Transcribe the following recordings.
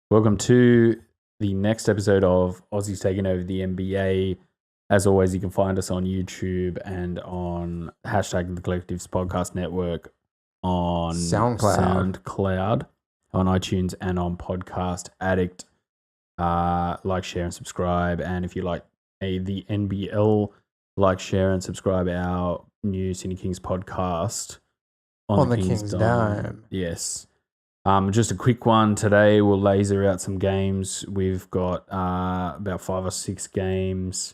Welcome to the next episode of Aussies taking over the NBA. As always, you can find us on YouTube and on hashtag the Collectives Podcast Network on SoundCloud, on iTunes, and on Podcast Addict. Like, share, and subscribe. And if you like the NBL, like, share, and subscribe our new Sydney Kings podcast on the Kings Dome. Yes. Just a quick one today. We'll laser out some games. We've got about 5 or 6 games.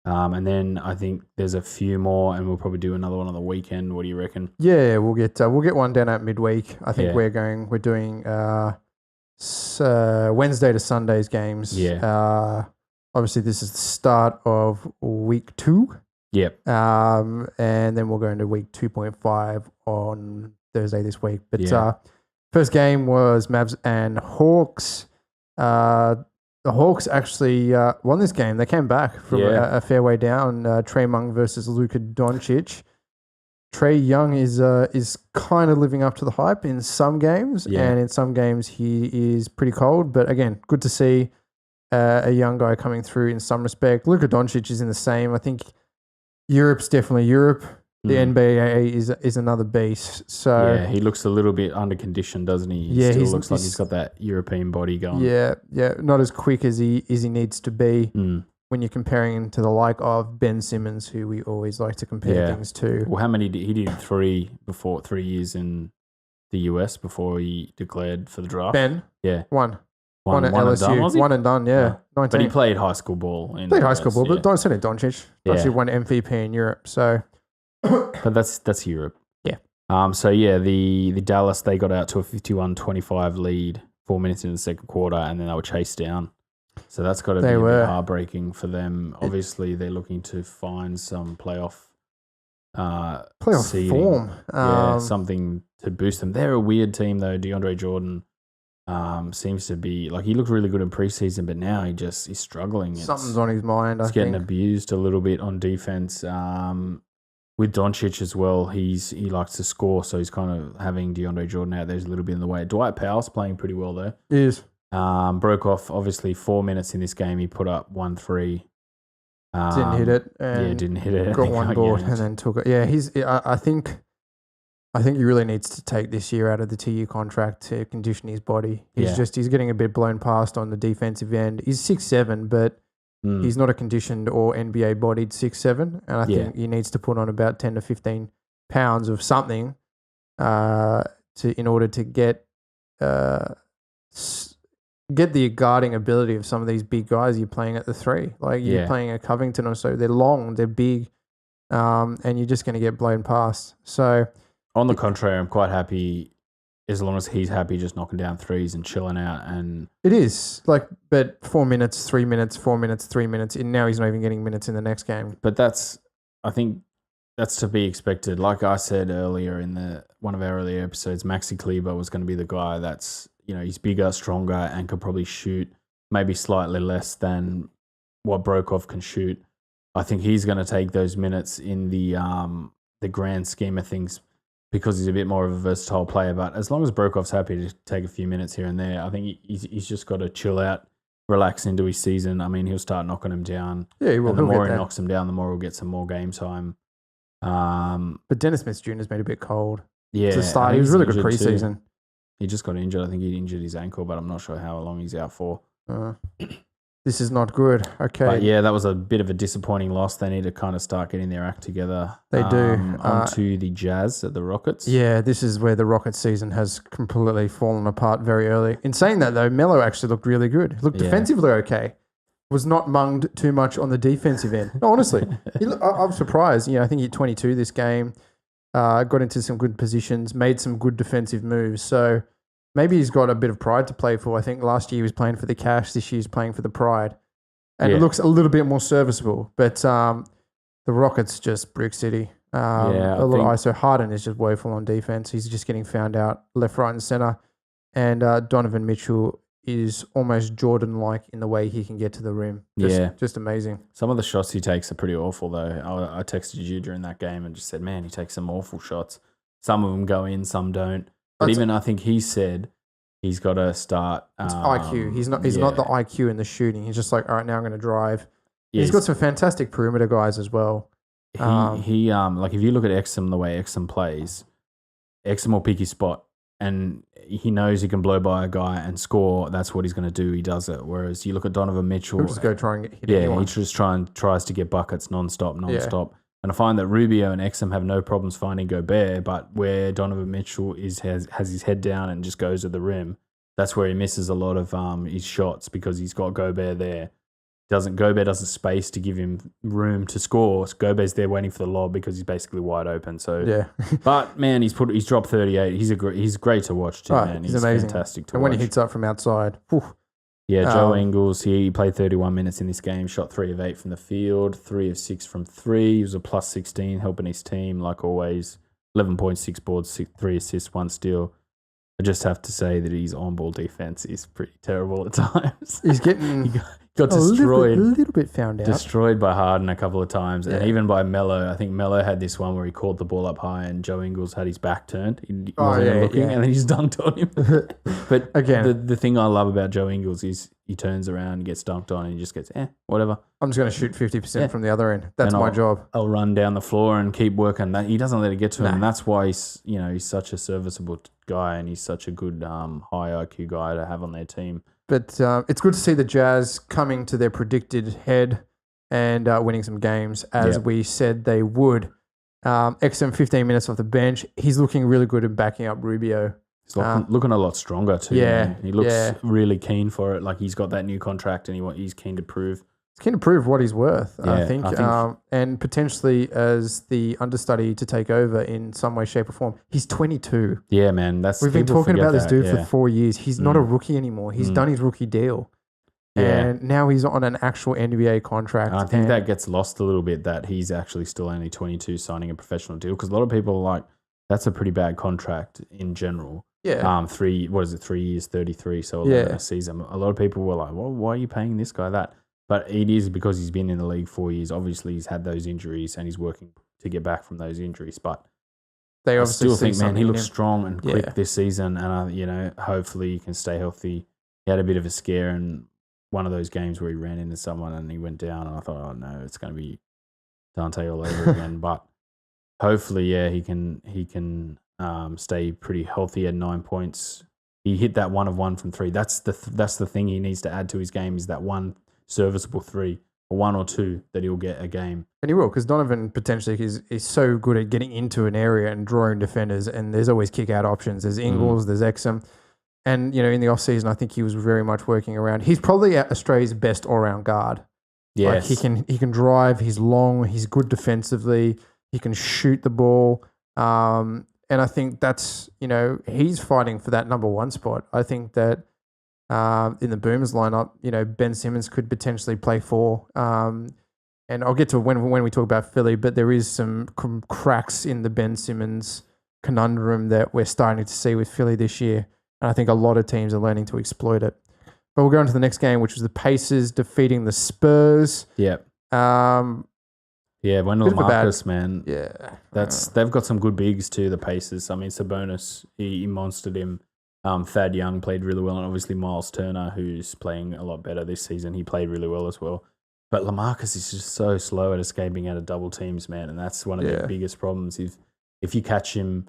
And then I think there's a few more, and we'll probably do another one on the weekend. What do you reckon? Yeah, we'll get one down at midweek. I think we're doing Wednesday to Sunday's games. Yeah. Obviously, this is the start of week 2. Yep. And then we'll go into week 2.5 on Thursday this week. But first game was Mavs and Hawks. The Hawks actually won this game. They came back from a fair way down. Trae Young versus Luka Doncic. Trae Young is kind of living up to the hype in some games, and in some games he is pretty cold. But again, good to see a young guy coming through in some respect. Luka Doncic is in the same. I think Europe's definitely Europe. The NBA is another beast. So yeah, he looks a little bit under conditioned, doesn't he? He still looks like he's got that European body going. Yeah, not as quick as he needs to be when you're comparing him to the like of Ben Simmons, who we always like to compare things to. Well, how many he did 3 years in the US before he declared for the draft? Ben? Yeah. One at LSU. One and done, yeah. 19. But he played high school ball. But don't say it, Doncic. Actually won MVP in Europe, so... But that's Europe. Yeah. The Dallas, they got out to a 51-25 lead 4 minutes into the second quarter, and then they were chased down. So that's got to be a bit heartbreaking for them. Obviously, they're looking to find some playoff seeding. Form. Something to boost them. They're a weird team, though. DeAndre Jordan seems to be, like, he looked really good in preseason, but now he's struggling. Something's on his mind, I think. He's getting abused a little bit on defense. With Doncic as well, he likes to score, so he's kind of having DeAndre Jordan out there a little bit in the way. Dwight Powell's playing pretty well there. He is. Broke off, obviously, 4 minutes in this game. He put up 1 3. Didn't hit it. Didn't hit it. Got one board and then took it. Yeah, I think he really needs to take this year out of the 2-year contract to condition his body. He's getting a bit blown past on the defensive end. He's 6'7", but he's not a conditioned or NBA bodied 6'7", and I think he needs to put on about 10 to 15 pounds of something in order to get the guarding ability of some of these big guys you're playing at the 3. Like you're playing at Covington or so. They're long, they're big, and you're just going to get blown past. So on the contrary, I'm quite happy as long as he's happy just knocking down threes and chilling out. And it is but 4 minutes, 3 minutes, 4 minutes, 3 minutes, and now he's not even getting minutes in the next game. But I think that's to be expected. Like I said earlier in one of our earlier episodes, Maxi Kleber was going to be the guy that's, he's bigger, stronger, and could probably shoot maybe slightly less than what Brokoff can shoot. I think he's going to take those minutes in the grand scheme of things, because he's a bit more of a versatile player. But as long as Brokoff's happy to take a few minutes here and there, I think he's just got to chill out, relax into his season. I mean, he'll start knocking him down. Yeah, he will. And the more he knocks him down, the more he'll get some more game time. But Dennis Smith Jr.'s been a bit cold. Yeah. To start, he was really good preseason. He just got injured. I think he injured his ankle, but I'm not sure how long he's out for. This is not good. Okay. But that was a bit of a disappointing loss. They need to kind of start getting their act together. They do. On to the Jazz at the Rockets. Yeah, this is where the Rockets season has completely fallen apart very early. In saying that, though, Melo actually looked really good. Looked defensively okay. Was not munged too much on the defensive end. No, honestly. I'm surprised. I think he hit 22 this game. Got into some good positions, made some good defensive moves. So maybe he's got a bit of pride to play for. I think last year he was playing for the cash. This year he's playing for the pride. And it looks a little bit more serviceable. But the Rockets just brick city. A little ISO. Harden is just woeful on defense. He's just getting found out left, right, and center. And Donovan Mitchell is almost Jordan-like in the way he can get to the rim. Just amazing. Some of the shots he takes are pretty awful, though. I texted you during that game and just said, man, he takes some awful shots. Some of them go in, some don't. But I think he said He's got to start. It's IQ. He's not the IQ in the shooting. He's just like, all right, now I'm going to drive. Yeah, he's got some fantastic perimeter guys as well. He like if you look at Exum, the way Exum plays, Exum will pick his spot, and he knows he can blow by a guy and score. That's what he's going to do. He does it. Whereas you look at Donovan Mitchell, he'll just go try and hit anyone. He just tries to get buckets nonstop. And I find that Rubio and Exum have no problems finding Gobert, but where Donovan Mitchell has his head down and just goes to the rim, that's where he misses a lot of his shots because he's got Gobert there. Gobert doesn't space to give him room to score. So Gobert's there waiting for the lob because he's basically wide open. So yeah, but man, he's dropped 38. He's great to watch too, man. He's amazing. Fantastic to watch. And when he hits up from outside, yeah, Joe Ingles, he played 31 minutes in this game, shot 3 of 8 from the field, 3 of 6 from 3. He was a plus 16, helping his team like always. 11.6 boards, 3 assists, 1 steal. I just have to say that his on-ball defense is pretty terrible at times. He's getting he got destroyed. A little bit found out. Destroyed by Harden a couple of times, Yeah. and even by Melo. I think Melo had this one where he caught the ball up high, and Joe Ingles had his back turned. He wasn't looking, and then he's dunked on him. But again, the thing I love about Joe Ingles is he turns around and gets dunked on, and he just gets whatever. I'm just going to shoot 50% from the other end. That's my job. I'll run down the floor and keep working. That he doesn't let it get to him. And that's why he's such a serviceable guy, and he's such a good high IQ guy to have on their team. But it's good to see the Jazz coming to their predicted head and winning some games, as we said they would. XM 15 minutes off the bench. He's looking really good at backing up Rubio. He's looking a lot stronger too. Yeah, man. He looks really keen for it. Like he's got that new contract and he's keen to prove. He's keen to prove what he's worth, I think. I think and potentially as the understudy to take over in some way, shape or form. He's 22. Yeah, man. We've been talking about this dude for 4 years. He's not a rookie anymore. He's done his rookie deal. Yeah. And now he's on an actual NBA contract. And I think that gets lost a little bit that he's actually still only 22 signing a professional deal because a lot of people are like, that's a pretty bad contract in general. Yeah. 3 years, 33, so 11 a season. A lot of people were like, well, why are you paying this guy that? But it is because he's been in the league 4 years. Obviously, he's had those injuries and he's working to get back from those injuries. But I still think, man, he looks strong and quick this season. And, hopefully he can stay healthy. He had a bit of a scare in one of those games where he ran into someone and he went down. And I thought, oh, no, it's going to be Dante all over again. But hopefully, he can stay pretty healthy at 9 points. He hit that 1 of 1 from 3. That's the thing he needs to add to his game is that one serviceable 3 or 1 or 2 that he'll get a game. And he will, because Donovan potentially is so good at getting into an area and drawing defenders, and there's always kick out options. There's Ingles, there's Exum. And, in the offseason, I think he was very much working around. He's probably Australia's best all-round guard. Yes. Like he can drive, he's long, he's good defensively, he can shoot the ball. And I think that's, he's fighting for that number 1 spot. I think that in the Boomers lineup, Ben Simmons could potentially play 4. And I'll get to when we talk about Philly, but there is some cracks in the Ben Simmons conundrum that we're starting to see with Philly this year. And I think a lot of teams are learning to exploit it. But we'll go into the next game, which was the Pacers defeating the Spurs. Yeah. Wendell Marcus, man. Yeah. They've got some good bigs too, the Pacers. I mean, Sabonis, he monstered him. Thad Young played really well, and obviously Miles Turner, who's playing a lot better this season, he played really well as well. But LaMarcus is just so slow at escaping out of double teams, man, and that's one of the biggest problems. If you catch him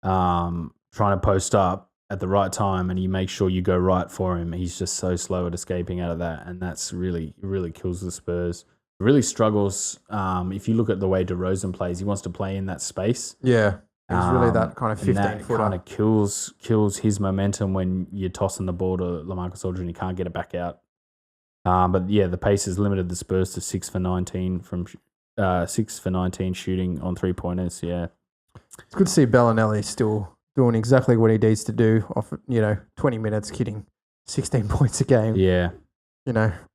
trying to post up at the right time and you make sure you go right for him, he's just so slow at escaping out of that, and that's really kills the Spurs. Really struggles. If you look at the way DeRozan plays, he wants to play in that space. Yeah. He's really that kind of 15-footer. Kind of kills his momentum when you're tossing the ball to LaMarcus Aldridge and he can't get it back out. But the Pacers limited the Spurs to 6 for 19 shooting on 3-pointers. Yeah, it's good to see Bellinelli still doing exactly what he needs to do off 20 minutes, hitting 16 points a game. Yeah,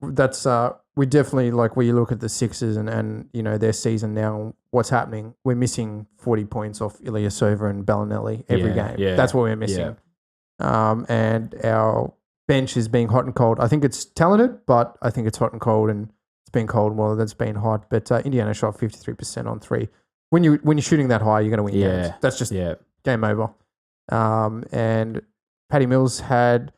that's we definitely like when you look at the Sixers and their season now. What's happening? We're missing 40 points off Ilyasova and Bellinelli every game. Yeah. That's what we're missing. Yeah. And our bench is being hot and cold. I think it's talented, but I think it's hot and cold, and it's been cold more than it's been hot. But Indiana shot 53% on 3. When you're shooting that high, you're going to win games. That's just game over. And Patty Mills had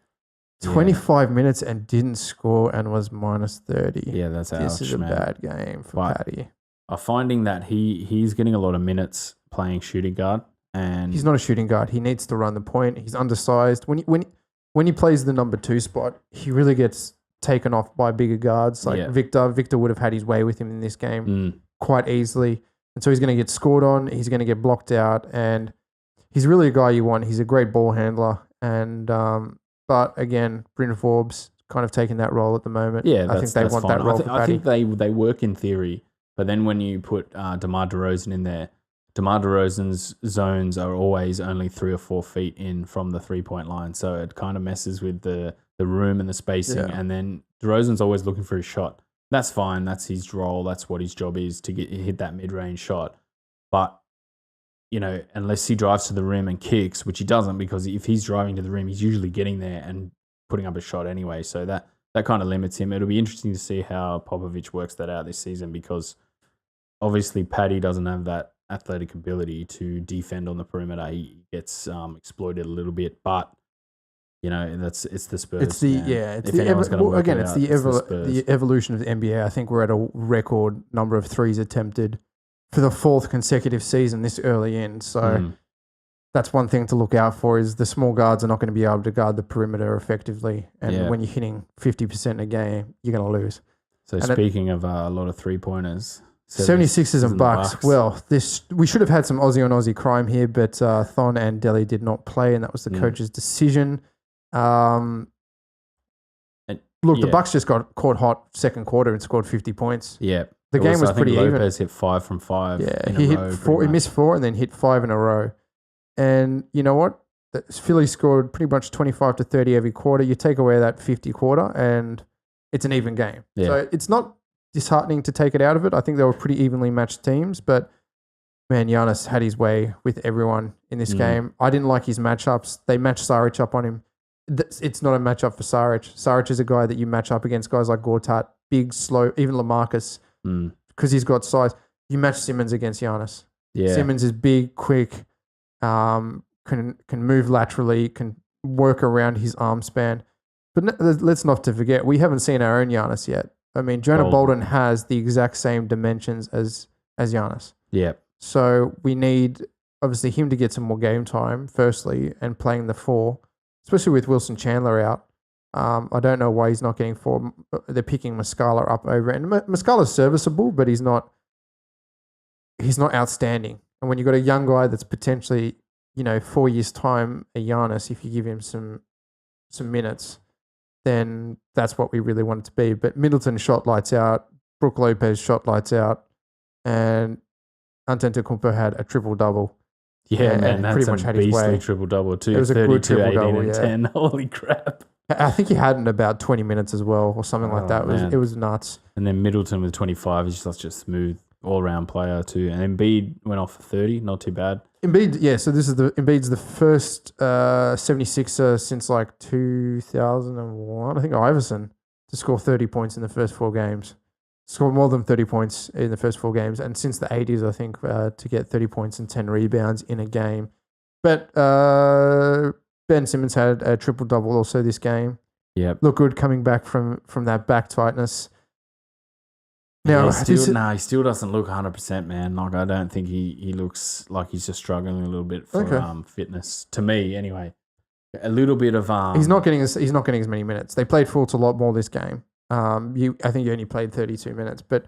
25 minutes and didn't score and was minus 30. Yeah, that's ouch, This is a man. bad game for But Patty. I'm finding that he's getting a lot of minutes playing shooting guard, and He's not a shooting guard. He needs to run the point. He's undersized. When he plays the number 2 spot, he really gets taken off by bigger guards like Victor. Victor would have had his way with him in this game quite easily. And so he's going to get scored on. He's going to get blocked out. And he's really a guy you want. He's a great ball handler. And but again, Bryn Forbes kind of taking that role at the moment. Yeah, I think they want fine. that role for Patty. I think they work in theory, but then when you put DeMar DeRozan in there, DeMar DeRozan's zones are always only 3 or 4 feet in from the 3-point line. So it kind of messes with the room and the spacing. Yeah. And then DeRozan's always looking for his shot. That's fine. That's his role. That's what his job is, to hit that mid-range shot. But, unless he drives to the rim and kicks, which he doesn't, because if he's driving to the rim, he's usually getting there and putting up a shot anyway. So that kind of limits him. It'll be interesting to see how Popovich works that out this season, because obviously Patty doesn't have that athletic ability to defend on the perimeter. He gets exploited a little bit, but it's the Spurs. It's the evolution of the NBA. I think we're at a record number of threes attempted for the 4th consecutive season this early in. So that's one thing to look out for, is the small guards are not going to be able to guard the perimeter effectively. And when you're hitting 50% a game, you're going to lose. So speaking of a lot of 3-pointers, 76ers and Bucks. Well, we should have had some Aussie on Aussie crime here, but Thon and Delhi did not play, and that was the coach's decision. The Bucks just got caught hot second quarter and scored 50 points. Yeah. The game was pretty even. Lopez hit 5 from 5. Yeah, he hit 4. He missed 4 and then hit 5 in a row. And you know what? Philly scored pretty much 25 to 30 every quarter. You take away that 50 quarter and it's an even game. Yeah. So it's not disheartening to take it out of it. I think they were pretty evenly matched teams, but man, Giannis had his way with everyone in this game. I didn't like his matchups. They matched Saric up on him. It's not a matchup for Saric. Saric is a guy that you match up against guys like Gortat, big, slow, even LaMarcus, because he's got size. You match Simmons against Giannis. Yeah. Simmons is big, quick, can move laterally, can work around his arm span. But let's not forget, we haven't seen our own Giannis yet. I mean, Jonah Bolden has the exact same dimensions as Giannis. Yeah. So we need, obviously, him to get some more game time, firstly, and playing the 4, especially with Wilson Chandler out. I don't know why he's not getting 4. They're picking Muscala up over it. And Muscala's serviceable, but he's not outstanding. And when you've got a young guy that's potentially, 4 years' time, a Giannis, if you give him some minutes, then that's what we really want it to be. But Middleton shot lights out, Brook Lopez shot lights out, and Antetokounmpo had a triple-double. Yeah, man, that's pretty much had his way. Triple-double too. It was a good triple-double, 18 and 10. Holy crap. I think he had in about 20 minutes as well, or something like that. It was nuts. And then Middleton with 25 is such a smooth all-round player too. And Embiid went off for 30, not too bad. Embiid, yeah, so Embiid's the first 76er since like 2001, I think Iverson, to score 30 points in the first 4 games. Scored more than 30 points in the first 4 games. And since the 80s, I think, to get 30 points and 10 rebounds in a game. But Ben Simmons had a triple-double also this game. Yeah. Looked good coming back from that back tightness. Now, he still doesn't look 100%, man. Like, I don't think he looks like he's just struggling a little bit for fitness. To me, anyway, a little bit of he's not getting as many minutes. They played Fultz a lot more this game. I think he only played 32 minutes, but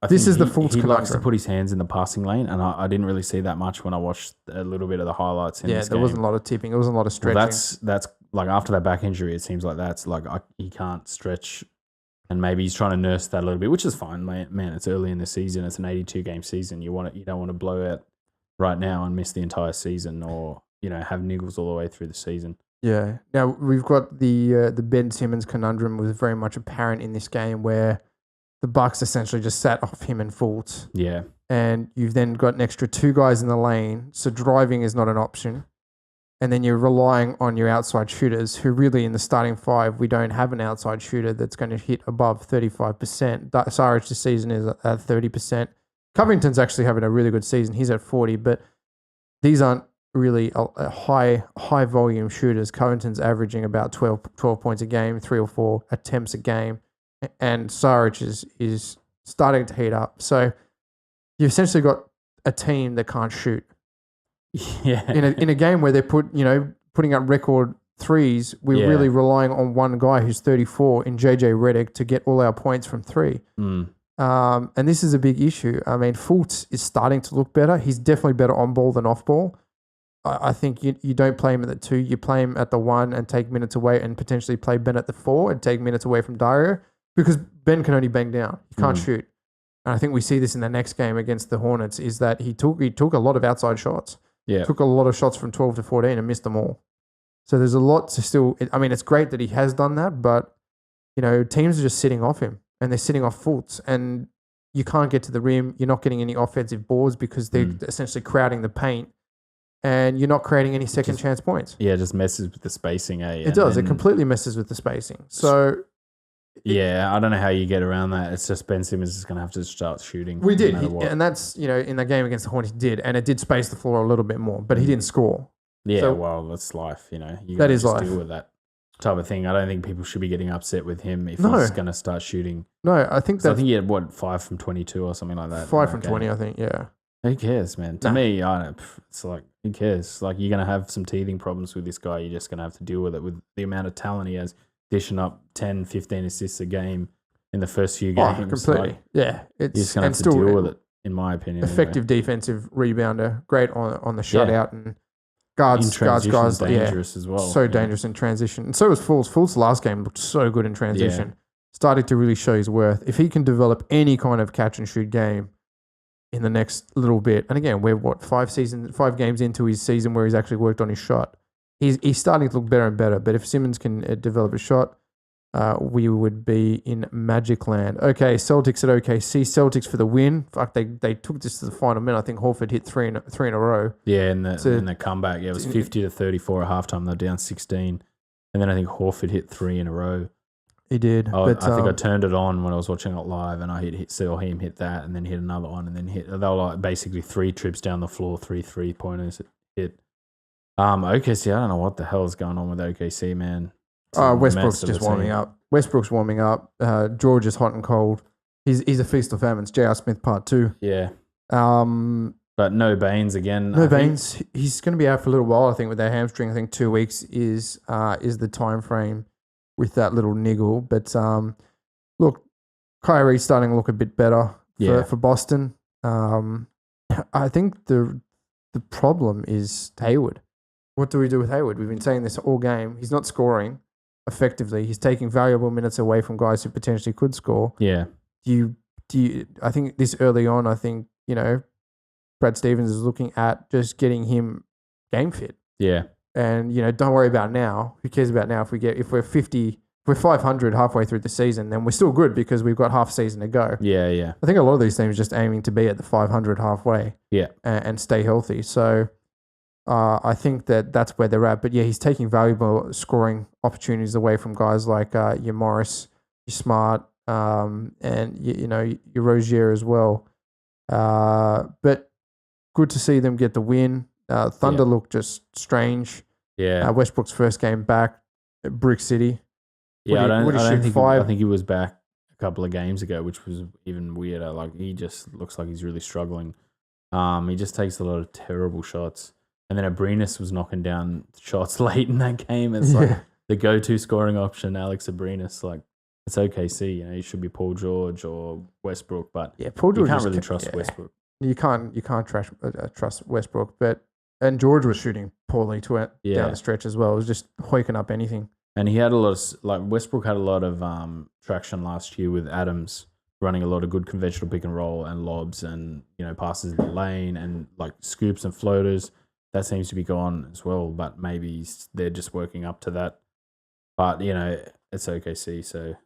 this is the Fultz conundrum. He likes to put his hands in the passing lane, and I didn't really see that much when I watched a little bit of the highlights in this game. There wasn't a lot of tipping. There wasn't a lot of stretching. Well, that's like after that back injury, it seems like that's like he can't stretch. And maybe he's trying to nurse that a little bit, which is fine, man. It's early in the season. It's an 82-game season. You don't want to blow out right now and miss the entire season, or have niggles all the way through the season. Yeah. Now we've got the Ben Simmons conundrum was very much apparent in this game, where the Bucks essentially just sat off him and Fultz. Yeah. And you've then got an extra 2 guys in the lane, so driving is not an option. And then you're relying on your outside shooters, who really in the starting 5, we don't have an outside shooter that's going to hit above 35%. Saric this season is at 30%. Covington's actually having a really good season. He's at 40%, but these aren't really a high volume shooters. Covington's averaging about 12 points a game, 3 or 4 attempts a game, and Saric is starting to heat up. So you've essentially got a team that can't shoot. Yeah. In a game where they're putting up record threes, we're really relying on one guy who's 34 in JJ Redick to get all our points from three. And this is a big issue. I mean, Fultz is starting to look better. He's definitely better on ball than off ball. I think you don't play him at the 2. You play him at the 1 and take minutes away, and potentially play Ben at the 4 and take minutes away from Dario, because Ben can only bang down. He can't shoot. And I think we see this in the next game against the Hornets, is that he took a lot of outside shots. Yeah. Took a lot of shots from 12 to 14 and missed them all. So there's a lot to still... I mean, it's great that he has done that, but, teams are just sitting off him, and they're sitting off Fultz, and you can't get to the rim. You're not getting any offensive boards because they're essentially crowding the paint, and you're not creating any second chance points. Yeah, it just messes with the spacing, eh? It does. It completely messes with the spacing. So... I don't know how you get around that. It's just Ben Simmons is going to have to start shooting. We did. And that's, in the game against the Hornets, he did. And it did space the floor a little bit more, but he didn't score. Yeah, so, well, that's life, You that is life. Deal with that type of thing. I don't think people should be getting upset with him if he's going to start shooting. No, I think that... I think he had, 5 from 22 or something like that. 5 from 20, I think, yeah. Who cares, man? To me, I don't. It's like, who cares? Like, you're going to have some teething problems with this guy. You're just going to have to deal with it with the amount of talent he has, dishing up 10, 15 assists a game in the first few games. Oh, completely. You're just going to have to deal with it, in my opinion. Effective defensive rebounder, great on the shutout, and guards guys dangerous as well. So dangerous in transition. And so was Fultz. Fultz last game looked so good in transition. Started to really show his worth. If he can develop any kind of catch and shoot game in the next little bit, and again, we're 5 games into his season where he's actually worked on his shot. He's starting to look better and better. But if Simmons can develop a shot, we would be in magic land. Okay, Celtics at OKC. Celtics for the win. Fuck, they took this to the final minute. I think Horford hit three in a row. Yeah, in the comeback. Yeah, it was 50-34 at halftime. They're down 16. And then I think Horford hit 3 in a row. He did. I think I turned it on when I was watching it live, and I saw him hit that, and then hit another one, and then they were like basically 3 trips down the floor, 3 3-pointers hit. OKC, I don't know what the hell is going on with OKC, man. Westbrook's just warming up. Westbrook's warming up. George is hot and cold. He's a feast or famine. It's J.R. Smith part 2. Yeah. But no Baines again. No Baines. He's going to be out for a little while, I think, with that hamstring. I think 2 weeks is the time frame with that little niggle. But look, Kyrie's starting to look a bit better for Boston. I think the problem is Hayward. What do we do with Hayward? We've been saying this all game. He's not scoring effectively. He's taking valuable minutes away from guys who potentially could score. Yeah. Do you? I think this early on, Brad Stevens is looking at just getting him game fit. Yeah. And don't worry about now. Who cares about now? If we're 50, if we're 500 halfway through the season, then we're still good because we've got half season to go. Yeah, yeah. I think a lot of these teams are just aiming to be at the 500 halfway. Yeah. And stay healthy. So. I think that's where they're at. But yeah, he's taking valuable scoring opportunities away from guys like your Morris, your Smart, and your Rozier as well. But good to see them get the win. Thunder looked just strange. Yeah. Westbrook's first game back at Brick City. Yeah, I think he was back a couple of games ago, which was even weirder. Like, he just looks like he's really struggling. He just takes a lot of terrible shots. And then Abrinas was knocking down shots late in that game. It's like the go-to scoring option, Alex Abrinas. Like, it's OKC. He should be Paul George or Westbrook, but Paul George you can't really trust Westbrook. You can't trust Westbrook, and George was shooting poorly down the stretch as well. It was just hoiking up anything. And he had a lot of Westbrook had a lot of traction last year with Adams running a lot of good conventional pick and roll and lobs and passes in the lane and like scoops and floaters. That seems to be gone as well, but maybe they're just working up to that. But, it's OKC, so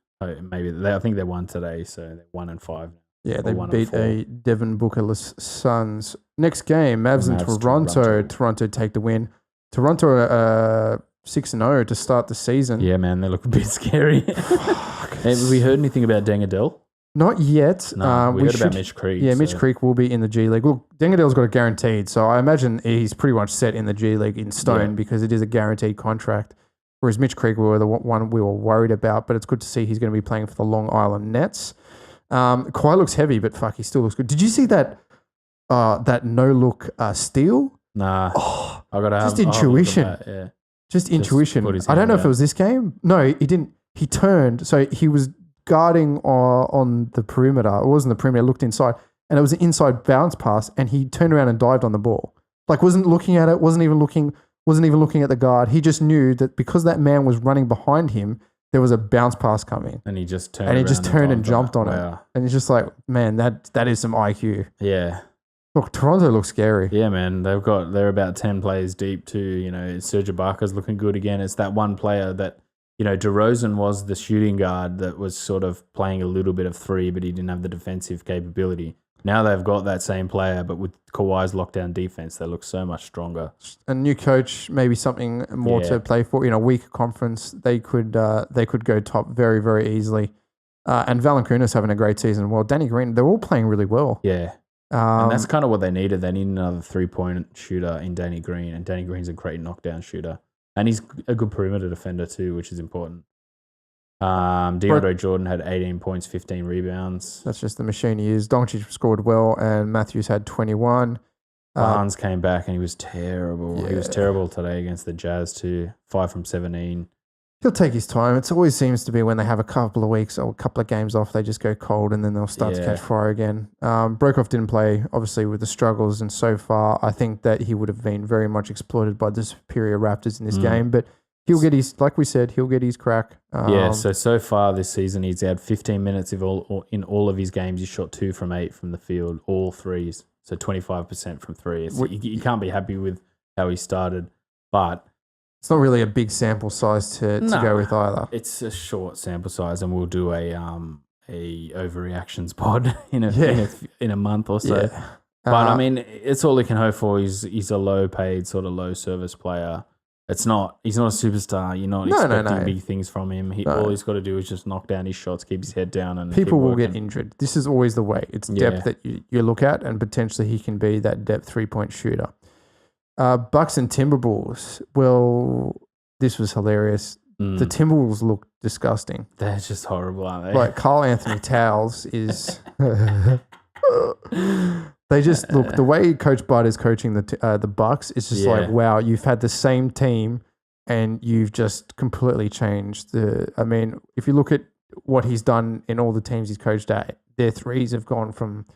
maybe I think they won today, so they're 1-5. Yeah, they beat a Devin Booker-less Suns. Next game, Mavs and Toronto. Toronto take the win. Toronto 6-0 to start the season. Yeah, man, they look a bit scary. Have we heard anything about Deng Adele? Not yet. No, we heard about Mitch Creek. Yeah, Mitch Creek will be in the G League. Look, Dengadale's got it guaranteed, so I imagine he's pretty much set in the G League in stone because it is a guaranteed contract. Whereas Mitch Creek were the one we were worried about, but it's good to see he's going to be playing for the Long Island Nets. Kawhi looks heavy, but fuck, he still looks good. Did you see that no-look steal? Nah. Oh, I gotta just intuition. Yeah. Just intuition. I don't know if it was this game. No, he didn't. He turned, so he was guarding on the perimeter. It wasn't the perimeter, looked inside, and it was an inside bounce pass, and he turned around and dived on the ball. Like, wasn't looking at it, wasn't even looking at the guard. He just knew that because that man was running behind him, there was a bounce pass coming. And he just turned and jumped on it. And it's just like, man, that is some IQ. Yeah. Look, Toronto looks scary. Yeah, man. They're about 10 players deep too. You know, Serge Ibaka's looking good again. It's that one player that, you know, DeRozan was the shooting guard that was sort of playing a little bit of three, but he didn't have the defensive capability. Now they've got that same player, but with Kawhi's lockdown defense, they look so much stronger. A new coach, maybe something more to play for. In a weaker conference, they could go top very, very easily. And Valanciunas having a great season. Well, Danny Green, they're all playing really well. Yeah. And that's kind of what they needed. They need another 3-point shooter in Danny Green, and Danny Green's a great knockdown shooter. And he's a good perimeter defender too, which is important. DeAndre Jordan had 18 points, 15 rebounds. That's just the machine he is. Doncic scored well, and Matthews had 21. Barnes came back, and he was terrible. Yeah. He was terrible today against the Jazz too. 5 from 17. He'll take his time. It always seems to be when they have a couple of weeks or a couple of games off, they just go cold and then they'll start to catch fire again. Brokoff didn't play, obviously, with the struggles, and so far I think that he would have been very much exploited by the superior Raptors in this game, but he'll get his, like we said, he'll get his crack. So far this season he's had 15 minutes in all of his games. He shot 2 from 8 from the field, all threes, so 25% from 3. You can't be happy with how he started, but it's not really a big sample size to go with either. It's a short sample size, and we'll do a overreactions pod in a month or so. Yeah. But I mean, it's all he can hope for. He's a low paid, sort of low service player. He's not a superstar. You're not expecting big things from him. All he's got to do is just knock down his shots, keep his head down, and people will get injured. This is always the way. It's depth that you look at, and potentially he can be that depth 3-point shooter. Bucks and Timberwolves. Well, this was hilarious. The Timberwolves look disgusting. They're just horrible, aren't they? Like Karl Anthony Towns is. They just look, the way Coach Bud is coaching the Bucks. It's just like, wow, you've had the same team and you've just completely changed. I mean, if you look at what he's done in all the teams he's coached at, their threes have gone from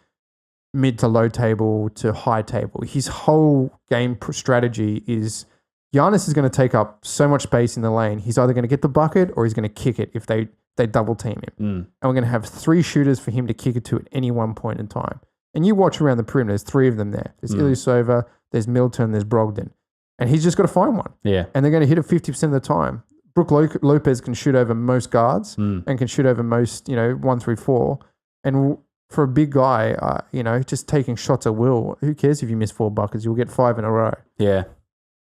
mid to low table to high table. His whole game strategy is Giannis is going to take up so much space in the lane. He's either going to get the bucket or he's going to kick it if they double team him. And we're going to have 3 shooters for him to kick it to at any one point in time. And you watch around the perimeter, there's 3 of them there. There's Ilyasova, there's Middleton, there's Brogdon. And he's just got to find one. Yeah. And they're going to hit it 50% of the time. Brook Lopez can shoot over most guards and can shoot over most, 1 through 4. And for a big guy, just taking shots at will, who cares if you miss 4 buckets? You'll get 5 in a row. Yeah.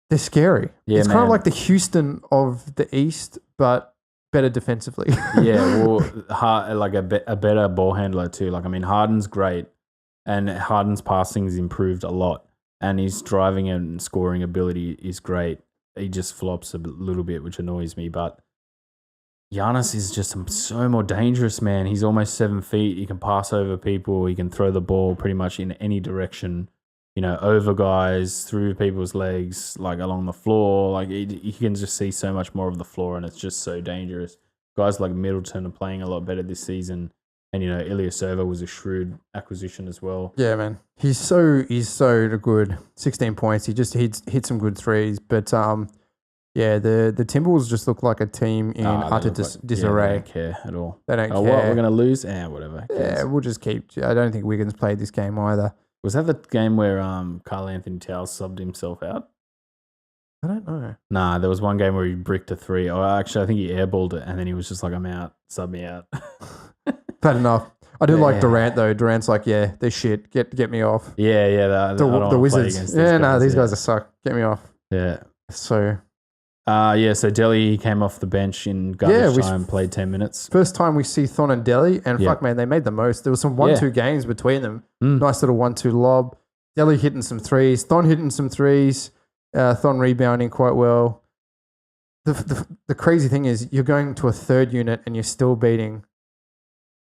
They're scary. Yeah, it's kind of like the Houston of the East, but better defensively. Like a better ball handler too. Like, I mean, Harden's great, and Harden's passing's improved a lot, and his driving and scoring ability is great. He just flops a little bit, which annoys me, but Giannis is just so more dangerous, man. He's almost 7 feet. He can pass over people. He can throw the ball pretty much in any direction, over guys, through people's legs, like along the floor. Like, you can just see so much more of the floor, and it's just so dangerous. Guys like Middleton are playing a lot better this season. And, Ilyasova was a shrewd acquisition as well. Yeah, man. He's so good. 16 points. He just hit some good threes. But, the Timberwolves just look like a team in utter disarray. They don't care at all. They don't care. What, we're going to lose? Whatever. Yeah, we'll just keep. I don't think Wiggins played this game either. Was that the game where Karl Anthony Towns subbed himself out? I don't know. Nah, there was one game where he bricked a 3. Oh, actually, I think he airballed it, and then he was just like, I'm out. Sub me out. Bad enough. I do like Durant, though. Durant's like, they're shit. Get me off. Yeah. The Wizards. These guys are suck. Get me off. Yeah. So Yeah, so Delhi came off the bench in garbage time, played 10 minutes. First time we see Thon and Delhi, and Yeah. fuck, man, they made the most. There was some 1-2 games between them. Nice little 1-2 lob. Delhi hitting some threes. Thon hitting some threes. Thon rebounding quite well. The crazy thing is you're going to a third unit and you're still beating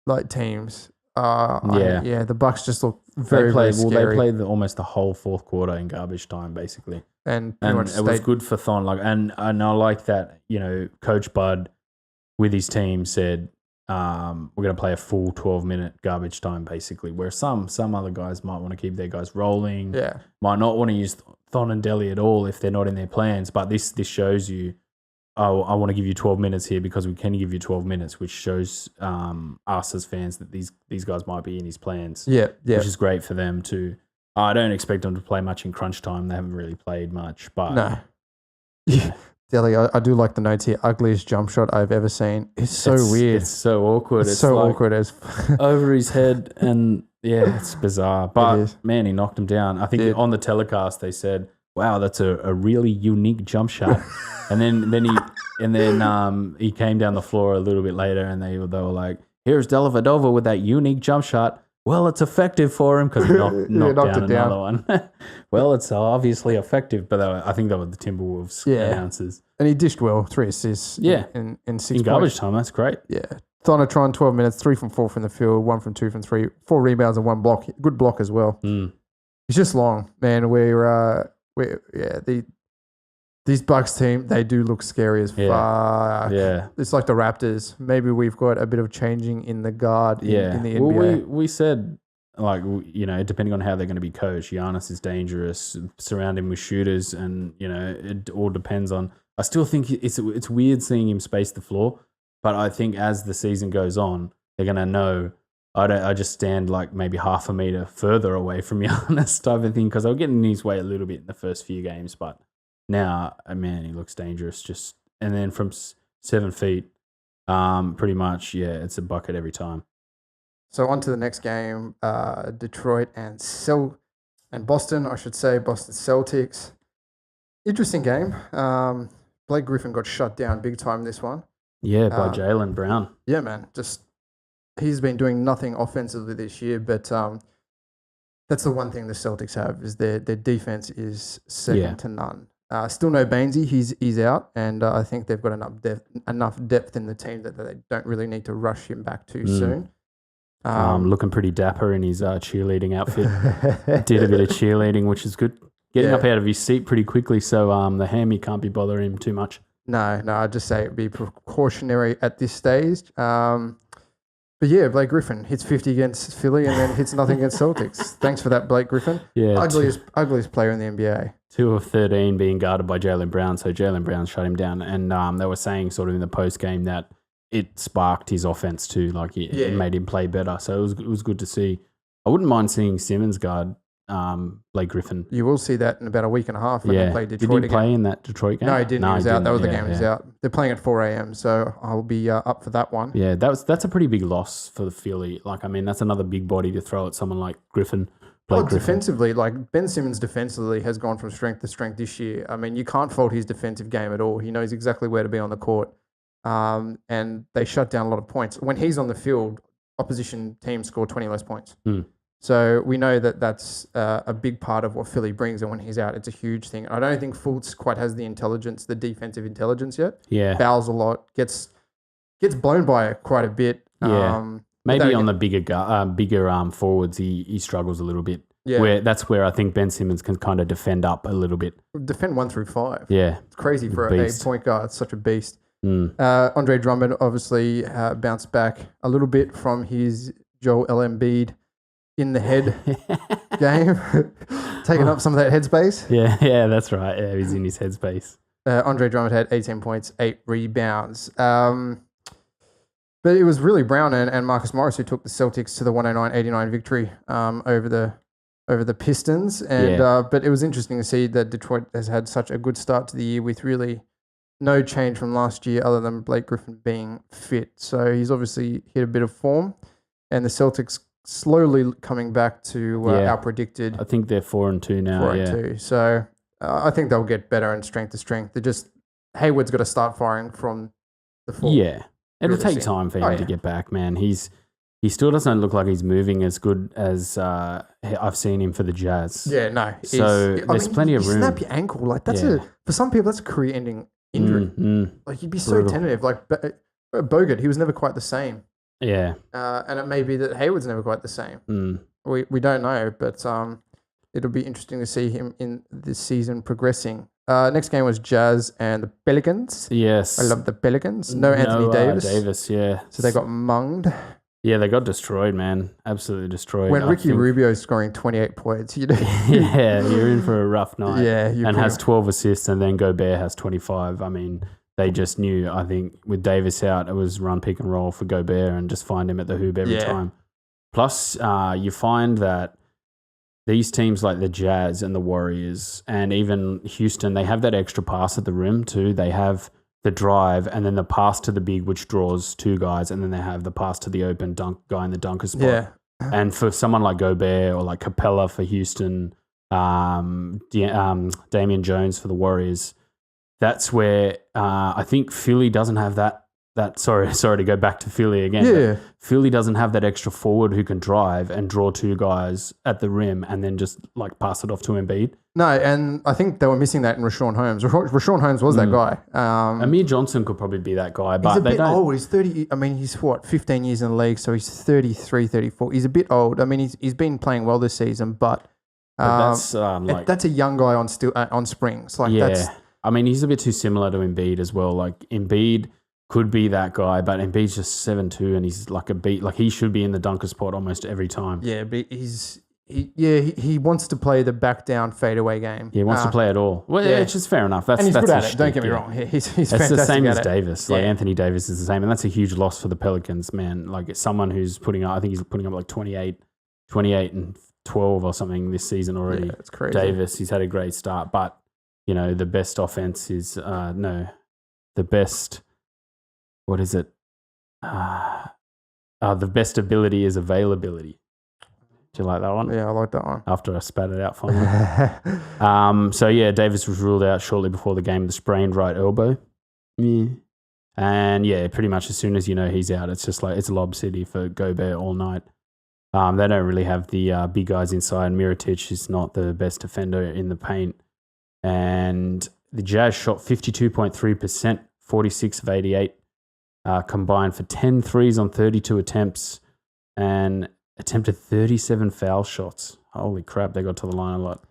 like teams. The Bucks just look very scary. They played almost the whole fourth quarter in garbage time, basically. And it was good for Thon. And I like that, Coach Bud with his team said, we're going to play a full 12-minute garbage time, basically, where some other guys might want to keep their guys rolling, might not want to use Thon and Delhi at all if they're not in their plans. But this shows you, I want to give you 12 minutes here because we can give you 12 minutes, which shows us as fans that these guys might be in his plans, which is great for them too. I don't expect them to play much in crunch time. They haven't really played much, but no. Delhi, I do like the notes here. Ugliest jump shot I've ever seen. It's weird. It's so awkward. It's so awkward. Over his head, and it's bizarre. But man, he knocked him down. I think on the telecast they said, "Wow, that's a really unique jump shot." and then he came down the floor a little bit later, and they were like, "Here's Dellavedova with that unique jump shot. Well, it's effective for him because he knocked down another one. Well, it's obviously effective." But I think that were the Timberwolves announcers. And he dished well, 3 assists. In 6 in garbage time. That's great. Yeah. Thonatron, 12 minutes, 3 from 4 from the field, 1 from 2 from 3, 4 rebounds and 1 block. Good block as well. He's just long, man. These Bucks team, they do look scary as fuck. Yeah. It's like the Raptors. Maybe we've got a bit of changing in the guard in the NBA. Well, we said, depending on how they're going to be coached, Giannis is dangerous, surround him with shooters, and, it all depends on... I still think it's weird seeing him space the floor, but I think as the season goes on, they're going to know... I just stand like maybe half a meter further away from Giannis type of thing, because I'll get in his way a little bit in the first few games, but... Now, man, he looks dangerous. And then from 7 feet, pretty much, it's a bucket every time. So on to the next game, Detroit and Boston, I should say, Boston Celtics. Interesting game. Blake Griffin got shut down big time in this one. Yeah, by Jaylen Brown. Yeah, man. He's been doing nothing offensively this year, but that's the one thing the Celtics have is their defense is second to none. Still no Bainesy. He's out, and I think they've got enough depth in the team that they don't really need to rush him back too soon. Looking pretty dapper in his cheerleading outfit. Did a bit of cheerleading, which is good. Getting up out of his seat pretty quickly, so the hammy can't be bothering him too much. No, I'd just say it'd be precautionary at this stage. But yeah, Blake Griffin hits 50 against Philly and then hits nothing against Celtics. Thanks for that, Blake Griffin. Yeah, ugliest player in the NBA. 2 of 13 being guarded by Jaylen Brown, so Jaylen Brown shut him down. And they were saying sort of in the post game that it sparked his offense too, like it made him play better. So it was good to see. I wouldn't mind seeing Simmons guard Blake Griffin. You will see that in about a week and a half when they play Detroit. Did he play in that Detroit game? No, he didn't. He was out. That was the game he was out. They're playing at 4 a.m., so I'll be up for that one. Yeah, that's a pretty big loss for the Philly. That's another big body to throw at someone like Griffin. Defensively, Ben Simmons defensively has gone from strength to strength this year. I mean, you can't fault his defensive game at all. He knows exactly where to be on the court. And they shut down a lot of points. When he's on the field, opposition teams score 20 less points. So we know that that's a big part of what Philly brings, and when he's out, it's a huge thing. I don't think Fultz quite has the defensive intelligence yet. Yeah, fouls a lot, gets blown by it quite a bit. Yeah, maybe on the bigger forwards, he struggles a little bit. Yeah, where I think Ben Simmons can kind of defend up a little bit. Defend 1 through 5. Yeah, it's crazy for a point guard. It's such a beast. Andre Drummond obviously bounced back a little bit from his Joel Embiid in the head game, taking up some of that headspace. Yeah, that's right. Yeah, he's in his headspace. Andre Drummond had 18 points, 8 rebounds. But it was really Brown and Marcus Morris who took the Celtics to the 109-89 victory over the Pistons. And but it was interesting to see that Detroit has had such a good start to the year with really no change from last year other than Blake Griffin being fit. So he's obviously hit a bit of form, and the Celtics slowly coming back to our predicted. I think they're 4-2 now. 4-2. So I think they'll get better and strength to strength. They're just Hayward's got to start firing from the four. Yeah. It'll really take soon. time for him to get back, man. He still doesn't look like he's moving as good as I've seen him for the Jazz. Yeah, no. So there's plenty of room. Snap your ankle. Like, that's for some people, that's a career-ending injury. Like, you'd be so tentative. Like, Bogut, he was never quite the same. Yeah. And it may be that Hayward's never quite the same. We don't know, but it'll be interesting to see him in this season progressing. Next game was Jazz and the Pelicans. Yes. I love the Pelicans. No Anthony Davis. Davis, yeah. So they got munged. Yeah, they got destroyed, man. Absolutely destroyed. When Ricky Rubio's scoring 28 points, you know. Yeah, you're in for a rough night. Yeah. And has 12 assists, and then Gobert has 25. I mean, they just knew, I think, with Davis out, it was run, pick, and roll for Gobert and just find him at the hoop every time. Plus, you find that these teams like the Jazz and the Warriors and even Houston, they have that extra pass at the rim too. They have the drive and then the pass to the big, which draws two guys, and then they have the pass to the open dunk guy in the dunker spot. Yeah. And for someone like Gobert or like Capella for Houston, Damian Jones for the Warriors, that's where I think Philly doesn't have that. Sorry to go back to Philly again. Yeah. Philly doesn't have that extra forward who can drive and draw two guys at the rim and then just like pass it off to Embiid. No, and I think they were missing that in Rashawn Holmes. Rashawn Holmes was that guy. Amir Johnson could probably be that guy, but he's a they bit don't. old. He's 30. I mean, he's 15 years in the league, so he's 33, 34. He's a bit old. I mean, he's been playing well this season, but that's that's a young guy on springs. Like, yeah. I mean, he's a bit too similar to Embiid as well. Like Embiid could be that guy, but Embiid's just 7'2", and he's like he should be in the dunker spot almost every time. Yeah, but he wants to play the back down fadeaway game. He wants to play it all. Well, yeah, it's just fair enough. And he's good at it. Don't get me wrong. He's fantastic. It's the same as it. Davis. Like Anthony Davis is the same, and that's a huge loss for the Pelicans, man. Like it's someone who's putting up, I think he's putting up like 28 and 12 or something this season already. Yeah, it's crazy. Davis, he's had a great start, but you know the best offense is the best. What is it? The best ability is availability. Do you like that one? Yeah, I like that one. After I spat it out finally. So yeah, Davis was ruled out shortly before the game with a sprained right elbow. Yeah. And yeah, pretty much as soon as you know he's out, it's just like it's Lob City for Gobert all night. They don't really have the big guys inside. Mirotic is not the best defender in the paint. And the Jazz shot 52.3%, 46 of 88. Combined for 10 threes on 32 attempts and attempted 37 foul shots. Holy crap, they got to the line a lot.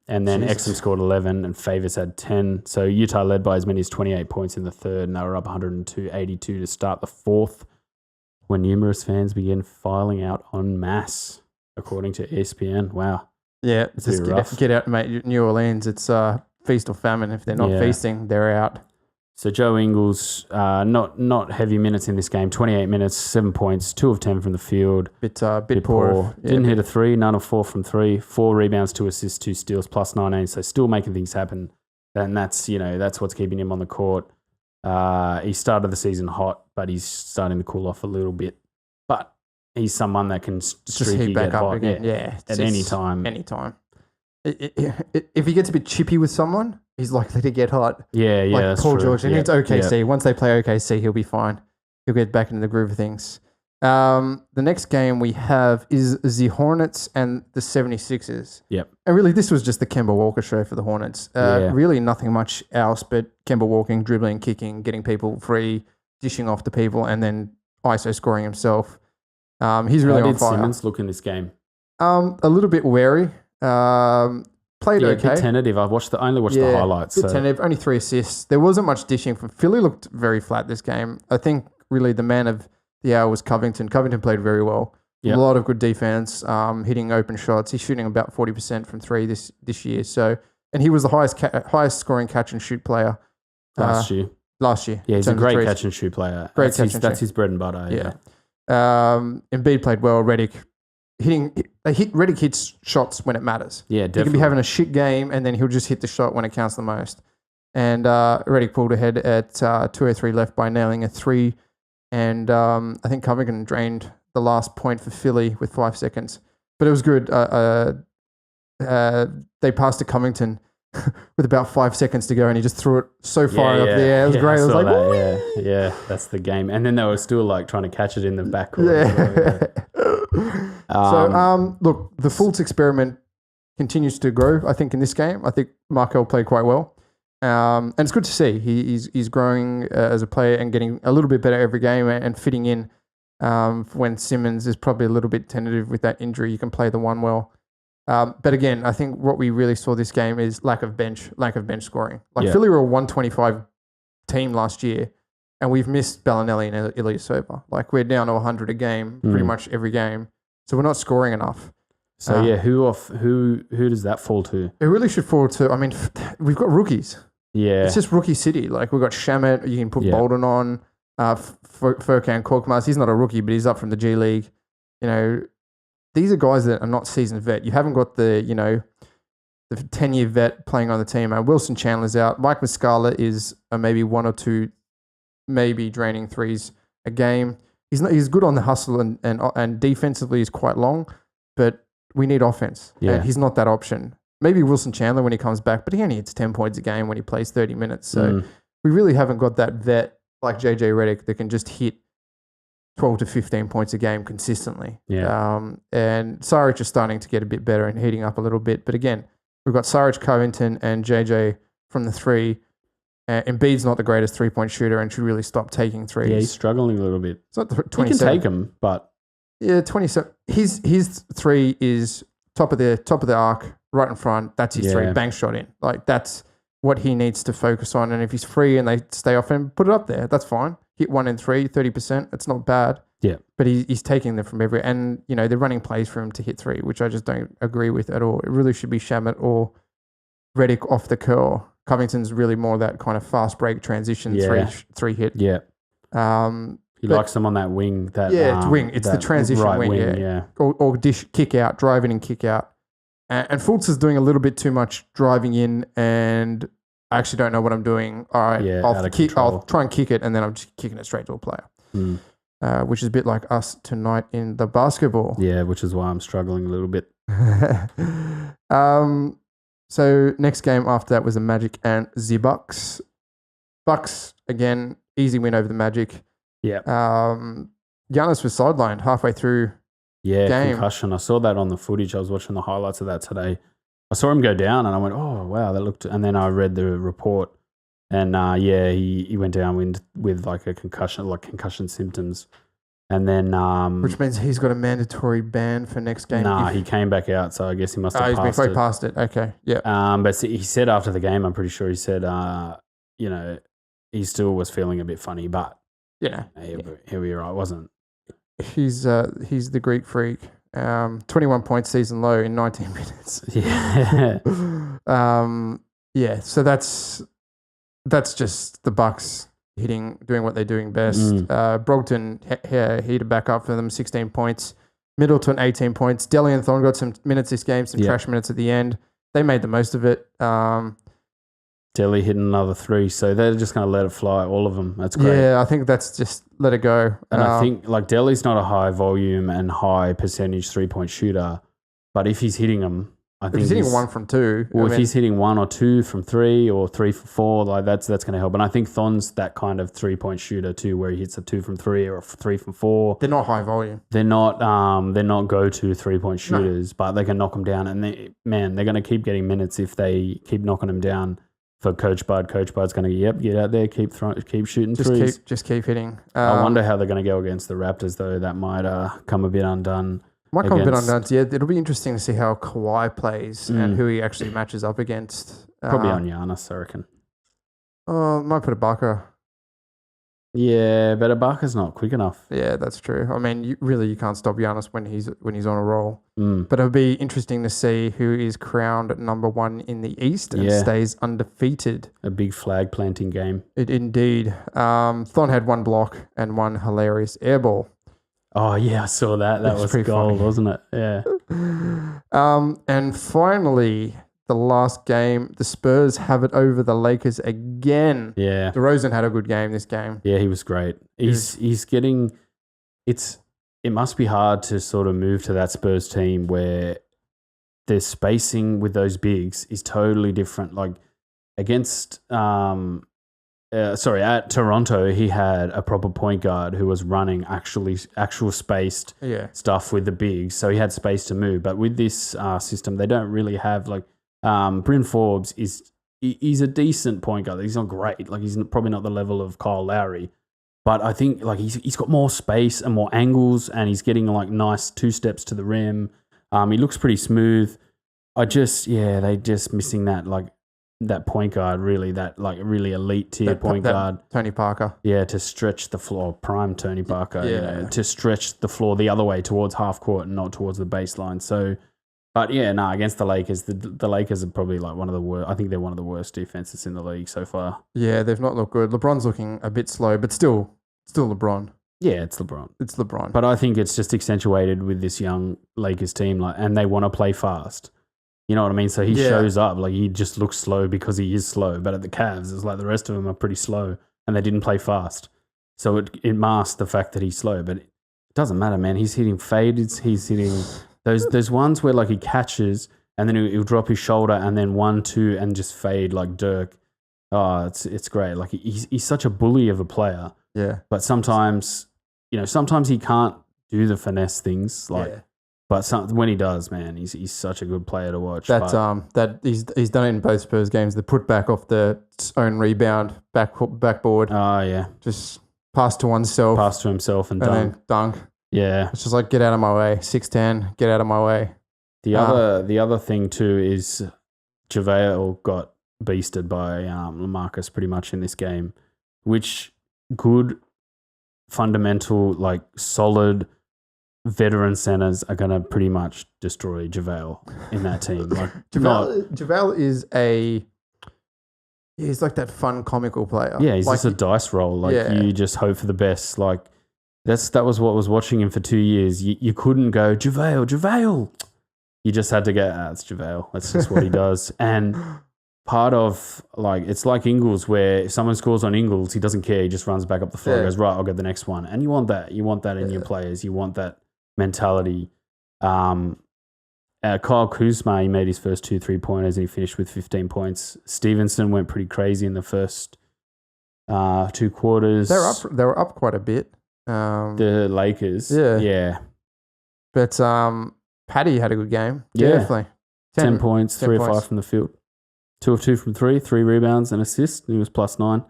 And then Exum scored 11 and Favors had 10. So Utah led by as many as 28 points in the third, and they were up 102-82 to start the fourth when numerous fans began filing out en masse, according to ESPN. Wow. Yeah, it's rough. Get out, mate. New Orleans, it's feast or famine. If they're not feasting, they're out. So Joe Ingles, not heavy minutes in this game. 28 minutes, 7 points, 2 of 10 from the field. Bit poor. Didn't hit a 3, none of 4 from 3. 4 rebounds, 2 assists, 2 steals, plus 19. So still making things happen. And that's what's keeping him on the court. He started the season hot, but he's starting to cool off a little bit. But he's someone that can streaky back get up hot. again. Yeah, at any time. Anytime. If he gets a bit chippy with someone, he's likely to get hot. Yeah, like that's Paul true. George. And it's OKC. Once they play OKC, he'll be fine. He'll get back into the groove of things. The next game we have is the Hornets and the 76ers. Yep. And really, this was just the Kemba Walker show for the Hornets. Really nothing much else but Kemba walking, dribbling, kicking, getting people free, dishing off to people, and then ISO scoring himself. He's really on fire. How did Simmons look in this game? A little bit wary. Played okay. A bit tentative. I only watched the highlights. Bit tentative. Only 3 assists. There wasn't much dishing from Philly. Looked very flat this game. I think really the man of the hour was Covington. Covington played very well. Yep. A lot of good defense. Hitting open shots. He's shooting about 40% from 3 this year. So, and he was the highest scoring catch and shoot player last year. Yeah, he's a great catch and shoot player. That's his bread and butter. Yeah. Embiid played well. Reddick hits shots when it matters. Yeah, definitely. He can be having a shit game and then he'll just hit the shot when it counts the most. And Reddick pulled ahead at 2:03 left by nailing a 3. And I think Covington drained the last point for Philly with 5 seconds. But it was good. They passed to Covington. with about 5 seconds to go, and he just threw it so far up the air. It was great. I It was saw like, that, yeah, that's the game. And then they were still like trying to catch it in the backcourt. So, look, the Fultz experiment continues to grow, I think, in this game. I think Markel played quite well. And it's good to see. He's growing as a player and getting a little bit better every game and fitting in when Simmons is probably a little bit tentative with that injury. You can play the one well. But again, I think what we really saw this game is lack of bench scoring. Like Philly were a 125 team last year, and we've missed Bellinelli and Ilyasova. Like we're down to 100 a game pretty much every game. So we're not scoring enough. So who does that fall to? It really should fall to. I mean, we've got rookies. Yeah, it's just rookie city. Like we've got Shamet. You can put Bolden on. Furkan Korkmaz. He's not a rookie, but he's up from the G League. You know, these are guys that are not seasoned vet. You haven't got the 10-year vet playing on the team. Wilson Chandler's out. Mike Muscala is maybe one or two, maybe draining threes a game. He's good on the hustle and defensively he's quite long, but we need offense. Yeah. And he's not that option. Maybe Wilson Chandler when he comes back, but he only hits 10 points a game when he plays 30 minutes. So we really haven't got that vet like JJ Redick that can just hit 12 to 15 points a game consistently. Yeah. And Saric is starting to get a bit better and heating up a little bit. But again, we've got Saric, Covington, and JJ from the three. Embiid's not the greatest three-point shooter and should really stop taking threes. Yeah, he's struggling a little bit. It's not 27. He can take them, but... Yeah, 27. His three is top of the arc, right in front. That's his three. Bank shot in. Like, that's what he needs to focus on. And if he's free and they stay off him, put it up there. That's fine. Hit 1 in 3, 30%. It's not bad. Yeah. But he's taking them from every... And, they're running plays for him to hit 3, which I just don't agree with at all. It really should be Shamet or Redick off the curl. Covington's really more that kind of fast break transition three hit. Yeah. He likes them on that wing. It's wing. It's the transition right wing. Yeah. Or dish, kick out, drive in and kick out. And Fultz is doing a little bit too much driving in, and I actually don't know what I'm doing. All right, I'll try and kick it, and then I'm just kicking it straight to a player, which is a bit like us tonight in the basketball. Yeah, which is why I'm struggling a little bit. So next game after that was the Magic and the Bucks. Bucks, again, easy win over the Magic. Yeah. Giannis was sidelined halfway through game. Concussion. I saw that on the footage. I was watching the highlights of that today. I saw him go down and I went, oh, wow, that looked... And then I read the report and, he went down with like a concussion, like concussion symptoms. And then... which means he's got a mandatory ban for next game. He came back out, so I guess he must have passed it. He's passed it. Okay, yeah. But he said after the game, I'm pretty sure he said, he still was feeling a bit funny, but here we are. It wasn't. He's the Greek freak. 21 points season low in 19 minutes. Yeah. So that's just the Bucks doing what they're doing best. Brogdon heated back up for them, 16 points. Middleton, 18 points. Delly and Thorne got some minutes this game, some trash minutes at the end. They made the most of it. Delly hitting another 3, so they're just going to let it fly, all of them. That's great. Yeah, I think that's just let it go. And I think like Delly's not a high volume and high percentage 3-point shooter, but if he's hitting them, I think he's hitting 1 from 2. Well, if he's hitting 1 or 2 from 3 or 3 from 4, like that's going to help. And I think Thon's that kind of 3-point shooter too, where he hits a 2 from 3 or a 3 from 4. They're not high volume. They're not go-to 3-point shooters, but they can knock them down. And they're going to keep getting minutes if they keep knocking them down. For Coach Bud, Coach Bud's going to get out there, keep shooting threes. Just keep hitting. I wonder how they're going to go against the Raptors, though. That might come a bit undone. Might come a bit undone. Yeah, it'll be interesting to see how Kawhi plays and who he actually matches up against. Probably on Giannis, I reckon. Might put Ibaka. Yeah, but Ibaka's not quick enough. Yeah, that's true. I mean, you can't stop Giannis when he's on a roll. But it'll be interesting to see who is crowned number 1 in the East and stays undefeated. A big flag planting game. It indeed. Thon had 1 block and 1 hilarious air ball. Oh yeah, I saw that. That was gold, wasn't it? Yeah. And finally, the last game, the Spurs have it over the Lakers again. Yeah. DeRozan had a good game this game. Yeah, he was great. He's getting... It must be hard to sort of move to that Spurs team where the spacing with those bigs is totally different. Like against, at Toronto, he had a proper point guard who was running actual spaced stuff with the bigs, so he had space to move. But with this system, they don't really have like Bryn Forbes he's a decent point guard. He's not great. Like he's probably not the level of Kyle Lowry, but I think like he's got more space and more angles, and he's getting like nice 2 steps to the rim. He looks pretty smooth. They just missing that point guard, really, that like really elite tier point guard. Tony Parker. Yeah, to stretch the floor, prime Tony Parker, to stretch the floor the other way towards half court and not towards the baseline. So, but against the Lakers, the Lakers are probably like one of the worst. I think they're one of the worst defenses in the league so far. Yeah, they've not looked good. LeBron's looking a bit slow, but still LeBron. Yeah, it's LeBron. It's LeBron. But I think it's just accentuated with this young Lakers team, and they want to play fast. You know what I mean? So he shows up, like he just looks slow because he is slow. But at the Cavs, it's like the rest of them are pretty slow and they didn't play fast. So it masks the fact that he's slow. But it doesn't matter, man. He's hitting fades. He's hitting those ones where like he catches and then he'll drop his shoulder and then 1-2 and just fade like Dirk. Oh, it's great. Like he's such a bully of a player. Yeah. But sometimes he can't do the finesse things like. But when he does, man, he's such a good player to watch. That he's done it in both Spurs games. The put back off the own rebound, backboard. Oh yeah, just pass to oneself, pass to himself, and dunk. Then dunk. Yeah, it's just like get out of my way. 6'10", get out of my way. The other thing too is JaVale got beasted by LaMarcus pretty much in this game, which good, fundamental, like solid. Veteran centers are going to pretty much destroy JaVale in that team. Like JaVale is he's like that fun comical player. Yeah, he's like, just a dice roll. Like you just hope for the best. Like that was what was watching him for 2 years. You couldn't go JaVale. You just had to go, it's JaVale. That's just what he does. And part of it's like Ingles, where if someone scores on Ingles, he doesn't care. He just runs back up the floor and goes, right, I'll get the next one. And you want that. You want that in your players. You want that mentality. Kyle Kuzma, he made his first 2 3-pointers and he finished with 15 points. Stevenson went pretty crazy in the first 2 quarters. They were up quite a bit. The Lakers. Yeah. But Paddy had a good game. Yeah. Definitely. 10 points, 3 of 5 from the field. 2 of 2 from 3, 3 rebounds and assists. He was +9.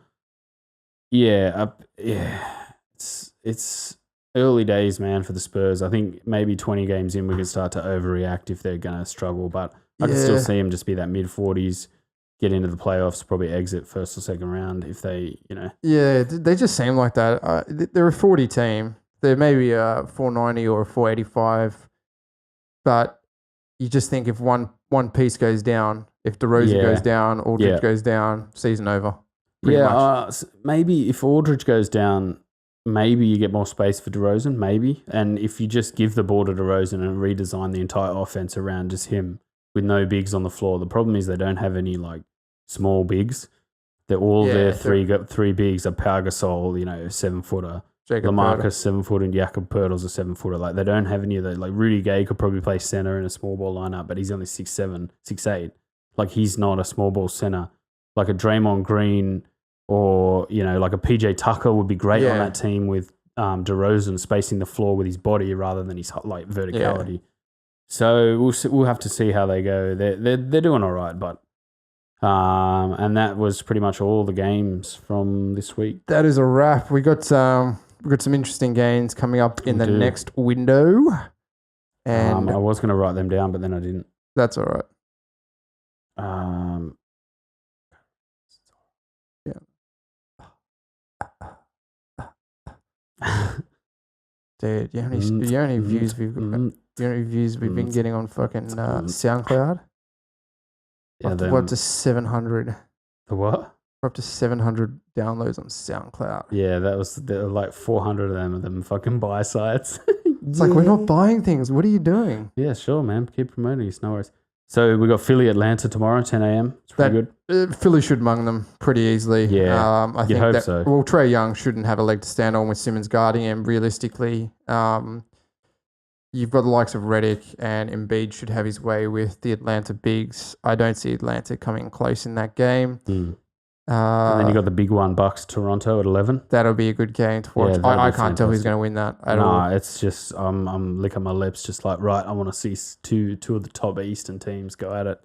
Yeah. It's early days, man, for the Spurs. I think maybe 20 games in, we can start to overreact if they're going to struggle. But I can still see them just be that mid-40s, get into the playoffs, probably exit first or second round if they, Yeah, they just seem like that. They're a 40 team. They're maybe a 490 or a 485. But you just think if one piece goes down, if DeRozan goes down, Aldridge goes down, season over. Pretty much. Maybe if Aldridge goes down, maybe you get more space for DeRozan, maybe. And if you just give the ball to DeRozan and redesign the entire offense around just him with no bigs on the floor. The problem is they don't have any small bigs. They're all their three bigs are Pau Gasol, 7-footer. LaMarcus 7-footer and Jakob Poeltl's a 7-footer. Like they don't have any of those. Like Rudy Gay could probably play center in a small ball lineup, but he's only 6'7", 6'8". Like he's not a small ball center. Like a Draymond Green or like a PJ Tucker would be great on that team with DeRozan spacing the floor with his body rather than his verticality. Yeah. So we'll have to see how they go. They're doing all right, but and that was pretty much all the games from this week. That is a wrap. We got some interesting games coming up in the next window. And I was going to write them down, but then I didn't. That's all right. Dude, you know how many views we've been getting on fucking SoundCloud? Yeah, we're up to 700. The what? We're up to 700 downloads on SoundCloud. Yeah, there were like 400 of them fucking buy sites. It's like, we're not buying things. What are you doing? Yeah, sure, man. Keep promoting. It's no worries. So we got Philly, Atlanta tomorrow, 10 a.m. It's pretty good. Philly should mung them pretty easily. Yeah, I think hope so. Well, Trae Young shouldn't have a leg to stand on with Simmons guarding him. Realistically, you've got the likes of Redick and Embiid should have his way with the Atlanta Bigs. I don't see Atlanta coming close in that game. And then you got the big one, Bucks Toronto at 11. That'll be a good game to watch. Yeah, I can't tell who's going to win that at all. Nah, it's just I'm licking my lips, just like right. I want to see two of the top Eastern teams go at it.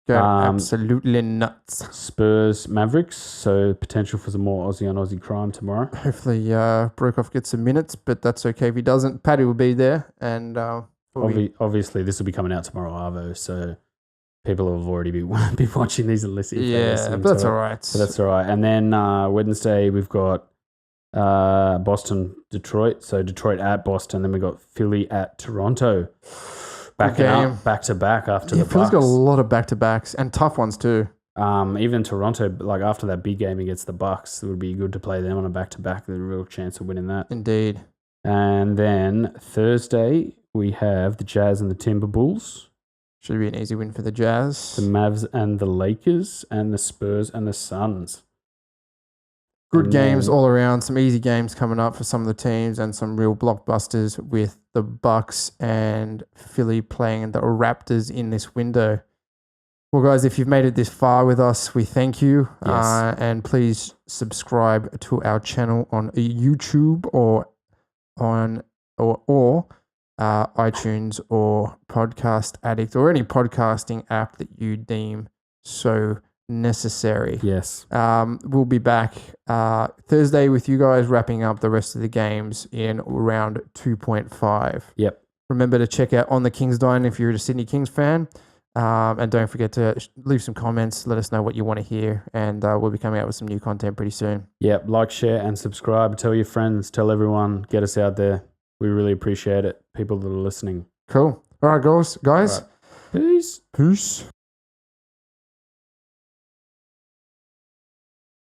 Go absolutely nuts. Spurs Mavericks, so potential for some more Aussie on Aussie crime tomorrow. Hopefully, Brokoff gets some minutes, but that's okay if he doesn't. Paddy will be there, and obviously this will be coming out tomorrow, Arvo. So people have already be watching these and listening. Yeah, but that's all right. So that's all right. And then Wednesday we've got Boston, Detroit. So Detroit at Boston. Then we got Philly at Toronto. Backing up back to back after the Bucks. Philly's got a lot of back to backs and tough ones too. Even Toronto, like after that big game against the Bucks, it would be good to play them on a back to back. There's a real chance of winning that. Indeed. And then Thursday we have the Jazz and the Timberwolves. Should be an easy win for the Jazz. The Mavs and the Lakers, and the Spurs and the Suns. Good games all around. Some easy games coming up for some of the teams, and some real blockbusters with the Bucks and Philly playing the Raptors in this window. Well, guys, if you've made it this far with us, we thank you. Yes. And please subscribe to our channel on YouTube or on iTunes or Podcast Addict or any podcasting app that you deem so necessary. Yes. We'll be back Thursday with you guys, wrapping up the rest of the games in round 2.5. Yep. Remember to check out On the Kings Dine if you're a Sydney Kings fan. And don't forget to leave some comments. Let us know what you want to hear. And we'll be coming out with some new content pretty soon. Yep. Like, share, and subscribe. Tell your friends. Tell everyone. Get us out there. We really appreciate it. People that are listening. Cool. All right, guys. All right. Peace. Peace.